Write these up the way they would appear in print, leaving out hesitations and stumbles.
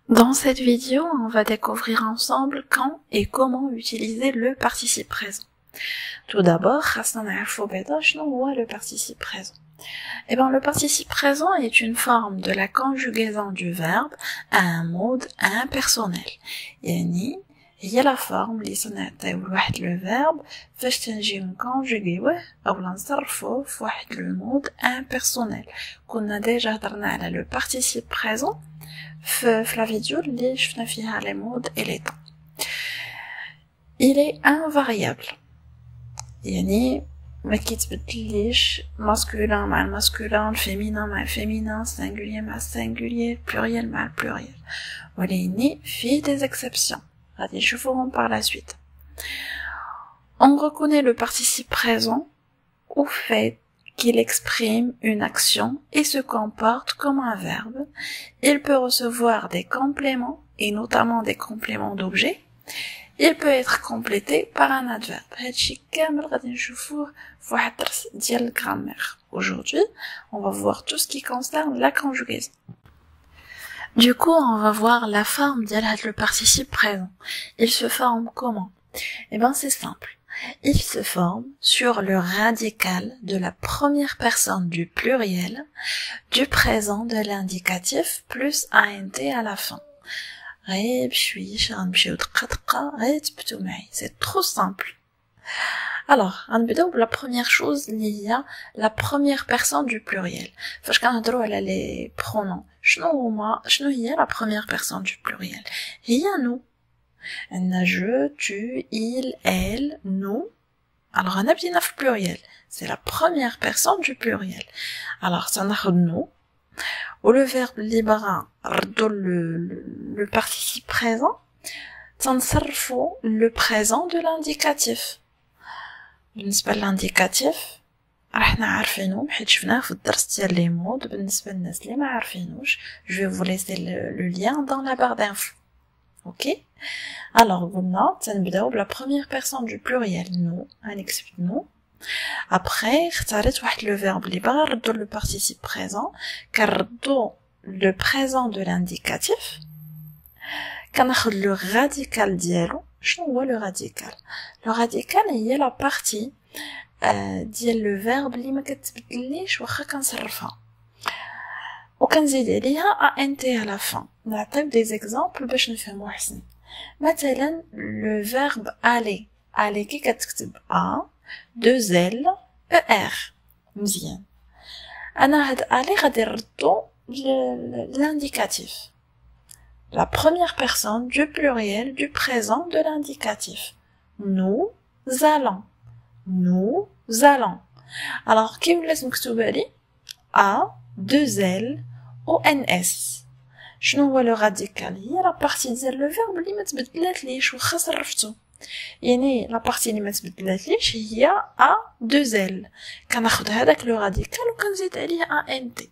Dans cette vidéo, on va découvrir ensemble quand et comment utiliser le participe présent. Tout d'abord, le participe présent. Eh bien, le participe présent est une forme de la conjugaison du verbe à un mode impersonnel. يعني هي la forme اللي صنعتها لواحد le verbe فاش تنجي نكونجوغيوه او نصرفوه في واحد le mode impersonnel. كنا ديجا هضرنا على le participe présent في la vidéo اللي شفنا فيها les modes et les temps. Il est invariable. يعني ما كيتبدليش masculin مع الماسكولين الفيمينين مع الفيمينين singulier مع السينغولير pluriel مع البلوريال ولكن فيه des exceptions غادي نشوفوهم par la suite. On reconnaît le participe présent au fait qu'il exprime une action et se comporte comme un verbe. Il peut recevoir des compléments et notamment des compléments d'objet. Il peut être complété par un adverbe. هادشي كامل غادي نشوفوه في واحد الدرس ديال الجرامير. Aujourd'hui, on va voir tout ce qui concerne la conjugaison. Du coup, on va voir la forme ديال هاد le participe présent. Il se forme comment? Eh ben, c'est simple. Il se forme sur le radical de la première personne du pluriel du présent de l'indicatif plus int à la fin. C'est trop simple. Alors, la première chose, il y a la première personne du pluriel. Parce qu'on a les pronoms. شنو هي la première personne du pluriel? هي nous. On a je, tu, il, elle, nous. Alors, on a bien le pluriel. C'est la première personne du pluriel. Alors, ça n'a nous. Ou le verbe libéra, le participe présent, تنصرفو le présent de l'indicatif. بالنسبة للإنديكاتيف راحنا عارفينهم حيت شفناه في الدرس ديال لي مود. بالنسبة للناس اللي ما عارفينوش je vais vous laisser le lien dans la barre d'infos. Ok? Alors قلنا تنبداو بلا première personne du pluriel nous, هنكتب nous. Après اختاريت واحد le verbe اللي باغا نردو le participe présent كنردو le présent de l'indicatif كناخد le radical ديالو. شنو هو le radical? Le radical هي la partie ديال le verbe اللي ما كتبدليش واخا كنصرفها وكنزيد عليها ant à la fin. نعطيو des exemples باش نفهمو احسن. مثلا le verbe aller كي كتكتب a 2 L E R مزيان. انا هاد aller غادي نردو l'indicatif, la première personne du pluriel du présent de l'indicatif. Nous allons. Alors كيف لازم مكتوبه لي a 2 L O N S. شنو هو لو راديكال؟ هي لا بارتي ديال لو فيرب اللي ما تبدلاتليش واخا صرفتو. يعني لا بارتي اللي ما تبدلاتليش هي a 2 L. كناخذ هذاك لو راديكال وكنزيد عليه ant.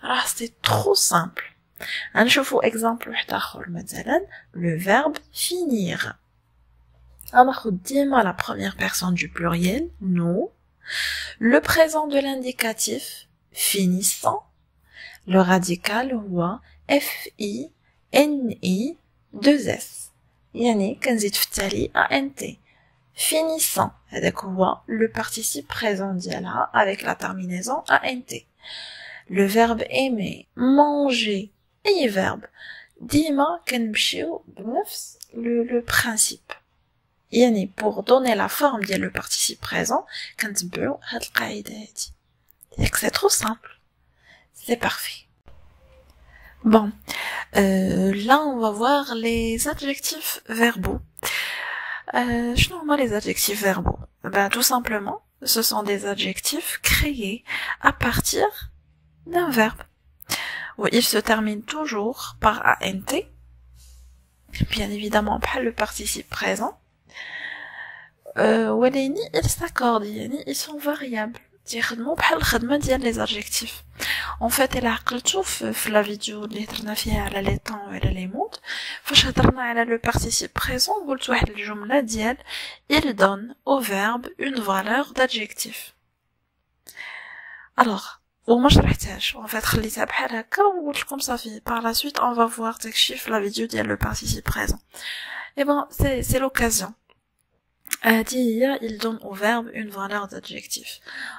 راه سي ترو سامبل. غنشوفوا اكزامبل واحد اخر. مثلا لو فيرب finir. غناخذ ديما لا première personne du pluriel nous, le présent de l'indicatif finissant, le radical هو FI NI 2S. يعني كنزيد في التالي ant. finissant هذاك هو le participe présent ديالها avec la terminaison ant. le verbe aimer, manger, اي verbe ديما كنمشيو بنفس le principe. يعني pour donner la forme ديال le participe présent كنتبعو هاد القاعدة هادي. ياك c'est trop simple. C'est parfait. Bon, là on va voir les adjectifs verbaux. شنو هما les adjectifs verbaux? Ben tout simplement, ce sont des adjectifs créés à partir d'un verbe. Où il se termine toujours par ant, bien évidemment pas le participe présent. ولكن ils s'accordent, يعني ils sont variables. تيخدموا بحال الخدمه ديال لي زادجيكتيف. اون فيت الا عقلتو في لا فيديو اللي هضرنا فيها على لي طون وعلى لي مود فاش هضرنا على لو بارتيسيب بريزون قلت واحد الجمله ديال il donne au verbe une valeur d'adjectif. Alors وما شرحتهاش en fait خليتها بحال هكا وقلت لكم صافي par la suite on va voir تكشيف la vidéo ديال le participe présent. Et ben c'est l'occasion. Il donne au verbe une valeur d'adjectif.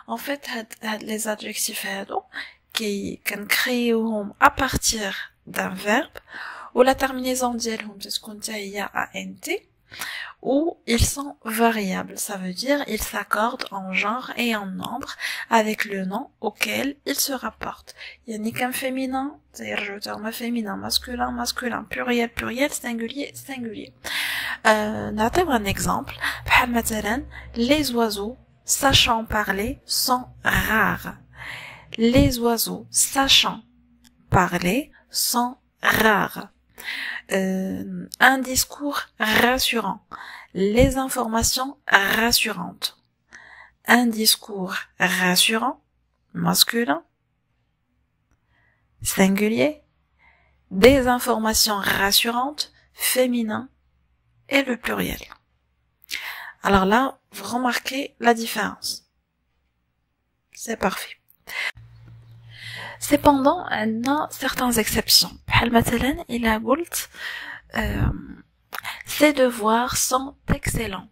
En fait, les adjectifs qui can créer à partir d'un verbe ou la terminaison ديالهم تكون هي ant où ils sont variables. Ça veut dire ils s'accordent en genre et en nombre avec le nom auquel ils se rapportent. يعني كان féminin, c'est-à-dire terme féminin, masculin, masculin, pluriel, pluriel, singulier, singulier. نعطيو un exemple. بحال مثلا les oiseaux sachant parler sont rares. Les oiseaux sachant parler sont rares. Un discours rassurant. Les informations rassurantes. Un discours rassurant, masculin, singulier. Des informations rassurantes, féminin, et le pluriel. Alors là, vous remarquez la différence. C'est parfait. Cependant, on a certaines exceptions. مثلا il a قلت ces devoirs sont excellents.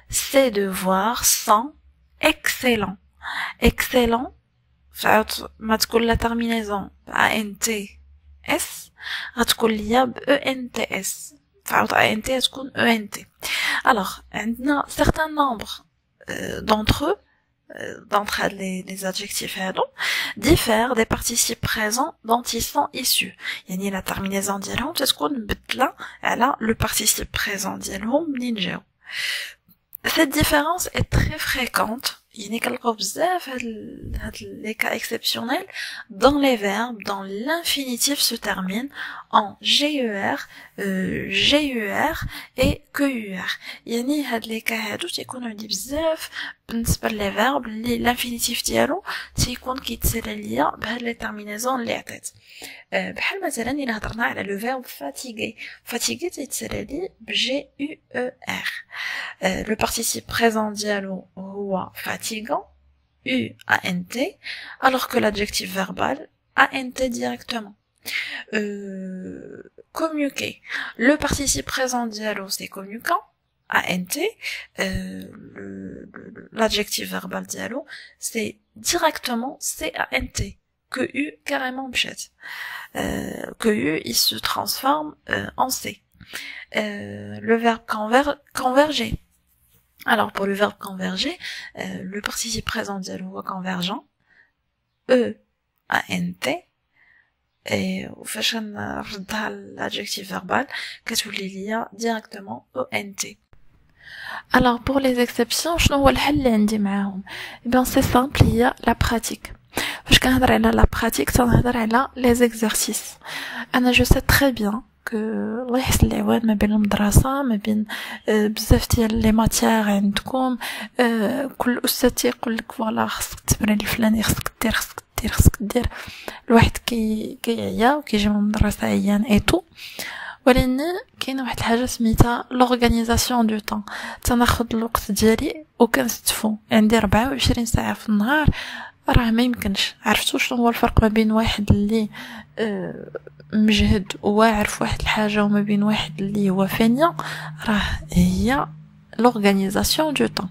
Ces devoirs sont excellents. Excellent, ما تقول la terminaison ant s غتكون ليا ب ents. فعاود ant تكون ent. Alors, on a certains nombres d'entre eux d'entre les adjectifs diffèrent des participes présents dont ils sont issus. يعني la terminaison ديالهم تكون مبدلة على le participe présent ديالهم منين جاو. Cette différence est très fréquente. يعني كنلقاو بزاف هاد les cas exceptionnels dans les verbes dont l'infinitif se termine en GER, GUR et QUR. يعني هاد les cas هادو تيكونوا عندي بزاف بالنسبة لي verbes اللي l'infinitif ديالو تيكون كيتسالى ليا بهاد les terminaisons اللي عطيت. بحال مثلا إلا هضرنا على le verbe fatigué. Fatigué تيتسالى لي ب GUER. Le participe présent ديالو هو fatigant, UANT, alors que l'adjectif verbal ANT directement. Communiquer. Le participe présent dialogue c'est communicant, ANT. L'adjectif verbal dialogue c'est directement CANT. Que U carrément bchet. Que U il se transforme en C. Le verbe converger. Alors, pour le verbe converger, le participe présent dialogue convergent, EANT, et au fashion l'adjectif verbal, كتولي ليا directement ENT. Alors, pour les exceptions, شنو هو الحل اللي عندي معاهم؟ Eh bien, c'est simple, il y a la pratique. فاش كنهضر على la pratique, تنهضر على les exercices. أنا je sais très bien que الله يحسن العوان ما بين المدرسة ما بين بزاف ديال لي ماتيير عندكم كل أستاذ تيقول لك فوالا خصك التمرين الفلاني خصك دير الواحد كيعيا وكيجي من المدرسة عيان ايتو ولكن كاينه واحد الحاجه سميتها لورغانيزاسيون دو طون تناخذ الوقت ديالي وكنستفو عندي 24 ساعه في النهار راه ما يمكنش عرفتوا شنو هو الفرق ما بين واحد اللي مجهد وواعر في واحد الحاجه وما بين واحد اللي هو فانيا راه هي لورغانيزاسيون دو طون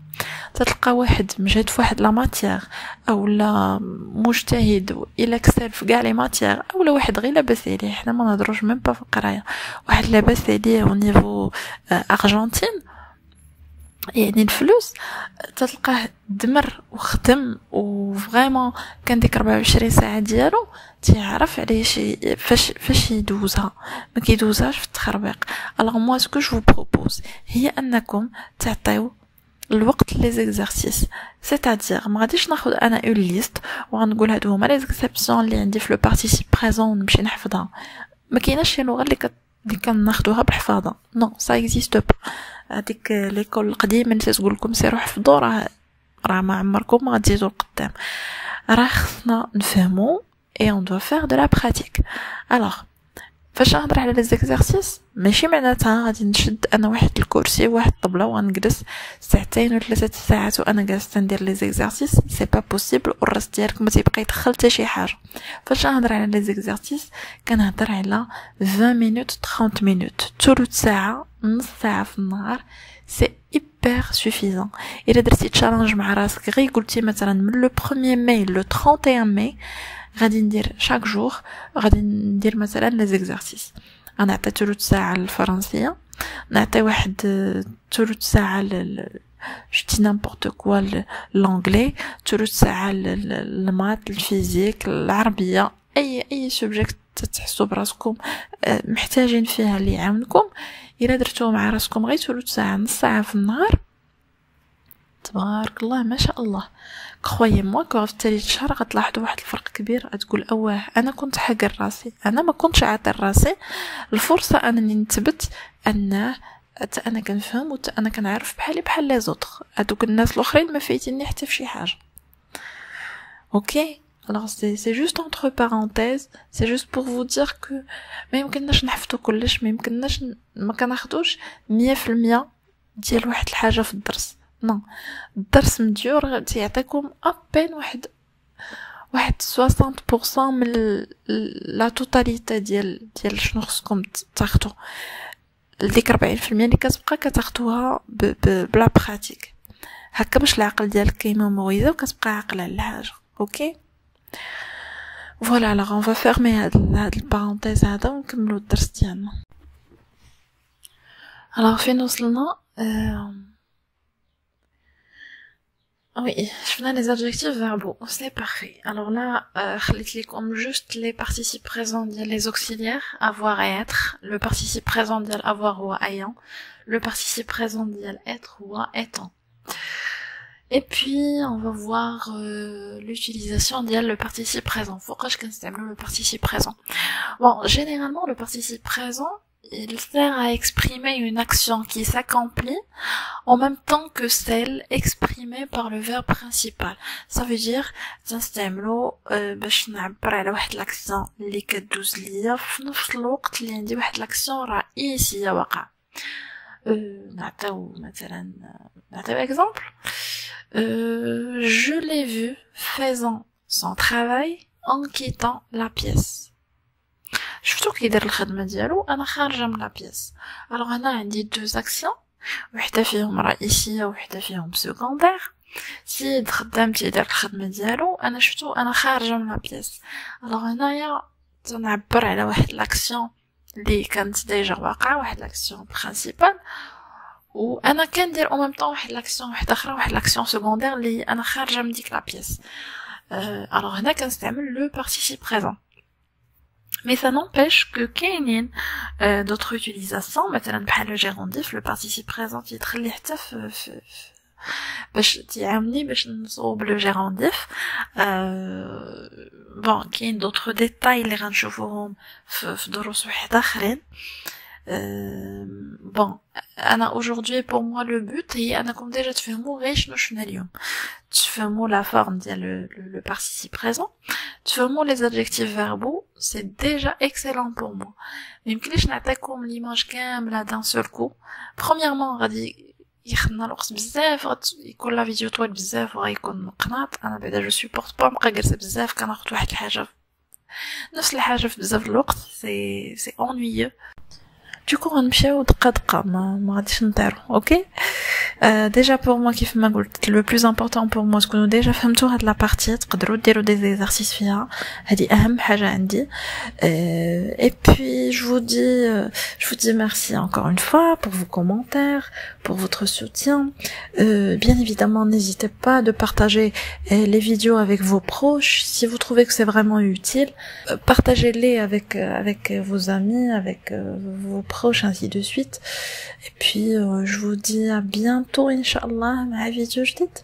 تلقى واحد مجهد في واحد لا ماتيير اولا مجتهد الى كسل في كاع لي ماتيير اولا واحد غير لاباس عليه حنا ما نهضروش ميم با في القرايه واحد لاباس عليه او نيفو ارجنتين يعني الفلوس تلقاه دمر وخدم وفريمون كان ديك 24 ساعه ديالو تعرف عليه شي فاش يدوزها ما كيدوزهاش في التخربيق. alors moi ce que je vous propose هي انكم تعطيو الوقت لي زيكزارسيس c'est-à-dire ما غاديش ناخذ انا اون ليست وغنقول هادو هما لي زيكسيبسيون اللي عندي في لو بارتيسيب بريزون ونمشي نحفظها. ما كايناش شي لغه اللي كناخذوها بحفاظه نو سا اكزيست با. هذيك ليكول القديمه اللي تقول لكم سيروا حفظوا راه ما عمركم ما غتزيدوا لقدام. راه خصنا نفهموا et on doit faire de la pratique. alors فاش نهضر على لي زيكزارسيس ماشي معناتها غادي نشد انا واحد الكرسي واحد الطبله وغنجلس ساعتين ولا 3 ساعات وانا جالسه ندير لي زيكزارسيس، سي با بوسيبل، والراس ديالك ما تيبقى يدخل حتى شي حاجه. فاش نهضر على لي زيكزارسيس كنهضر على 20 مينوت 30 مينوت، ثلث ساعه نص ساعه في النهار، سي hyper suffisant. الا درتي تشالنج مع راسك غير قلتي مثلا من لو 1 ماي لو 31 ماي غادي ندير شاك جور، غادي ندير مثلا لي زيكزارسيس، غنعطي ثلث ساعه للفرنسيه، نعطي واحد ثلث ساعه جتي نامبورط كوا لونجلي، ثلث ساعه المات الفيزيك العربيه، اي سوبجيكت تحسوا براسكم محتاجين فيها اللي يعاونكم. الا درتوه مع راسكم غير ثلث ساعه نص ساعه في النهار تبارك الله ما شاء الله، كخويي موا كو في ثالث شهر غتلاحظوا واحد الفرق كبير. غتقول اواه انا كنت حاقر راسي، انا ما كنتش عاطي راسي الفرصه انني نثبت انه انا كنفهم وانا كنعرف بحال لي زوطخ، هذوك الناس الاخرين ما فايتيني حتى في شي حاجه. اوكي alors c'est juste entre parenthèses, c'est juste pour vous dire que ما يمكنناش نحفظوا كلش، ما يمكنناش ما كناخذوش 100% ديال واحد الحاجه في الدرس. نو الدرس مديور تيعطيكم ابين واحد 60% من لا توتاليتي ديال شنو خصكم تاخذوا، ديك 40% اللي كتبقى كتاخذوها بلا براتيك، هكا باش العقل ديالك كيميموريزا وكتبقى عاقل على الحاجه. اوكي فوالا alors on va fermer هاد البارونتيز هذا ونكملوا الدرس ديالنا. alors فين وصلنا؟ Oui, je les adjectifs verbaux, c'est parfait. Alors là, خليت لكم juste les participes présents ديال les auxiliaires, avoir et être, le participe présent ديال avoir هو ayant, le participe présent ديال être هو étant. Et puis, on va voir l'utilisation ديال le participe présent. فوقاش كنستعملوا le participe présent. Bon, généralement, le participe présent, il sert à exprimer une action qui s'accomplit en même temps que celle exprimée par le verbe principal. Ça veut dire تنستعملو باش نعبر على واحد لاكسيون اللي كدوز ليا في نفس الوقت اللي عندي واحد لاكسيون رئيسيه واقع. نعطيو exemple. Je l'ai vu faisant son travail en quittant la pièce. شفتو كيدير الخدمه ديالو انا خارجه من لا بيس. الوغ انا عندي دو اكسيون، وحده فيهم رئيسيه وحده فيهم سكوندير. سيد خدام تيدير الخدمه ديالو انا شفتو انا خارجه من لا بيس. الوغ هنايا تنعبر على واحد لاكسيون اللي كانت ديجا واقعه، واحد لاكسيون برينسيبال، وانا كندير او ميم طون واحد لاكسيون واحده اخرى، واحد لاكسيون سكوندير اللي انا خارجه من ديك لا بيس. الوغ هنا كنستعمل لو بارتيسيب بريزون. Mais ça n'empêche que كاينين d'autres utilisations مثلا بحال le gérondif, le participe présent يتخلي حتى في باش تعاوني باش نصوب لو جيرونديف. بون كاين d'autres détails اللي غنشوفوهم في دروس واحد اخرين. بون انا aujourd'hui pour moi le but هي انكم ديجا تفهموا غير شنو اليوم، تفهموا la forme ديال le participe présent، تفهموا les adjectifs verbaux. c'est déjà excellent pour moi. ميمكنليش نعطيكم l'image كامله d'un seul coup. premièrement غادي يخدنا الوقت بزاف، يكون لا فيديو طويل بزاف وغيكون مقناط. انا بعدا جو سوبورت با نبقى جالسه بزاف كناخذ واحد الحاجه نفس الحاجه في بزاف الوقت، سي ennuyeux. دوكو غنمشيو دقه ما غاديش نطيرو. اوكي ديجا بور موا كيف ما قلت لو بلوز امبورطون بور موا تكونوا ديجا فهمتوا هاد لا بارتي، تقدروا ديروا دي زيكزارسيس فيها، هذه اهم حاجه عندي. et puis je vous dis merci encore une fois pour vos commentaires, pour votre soutien. Bien évidemment, n'hésitez pas de partager les vidéos avec vos proches si vous trouvez que c'est vraiment utile. Partagez-les avec vos amis, avec vos proches, ainsi de suite. Et puis je vous dis à bientôt, Inch'Allah, مع فيديو جديد.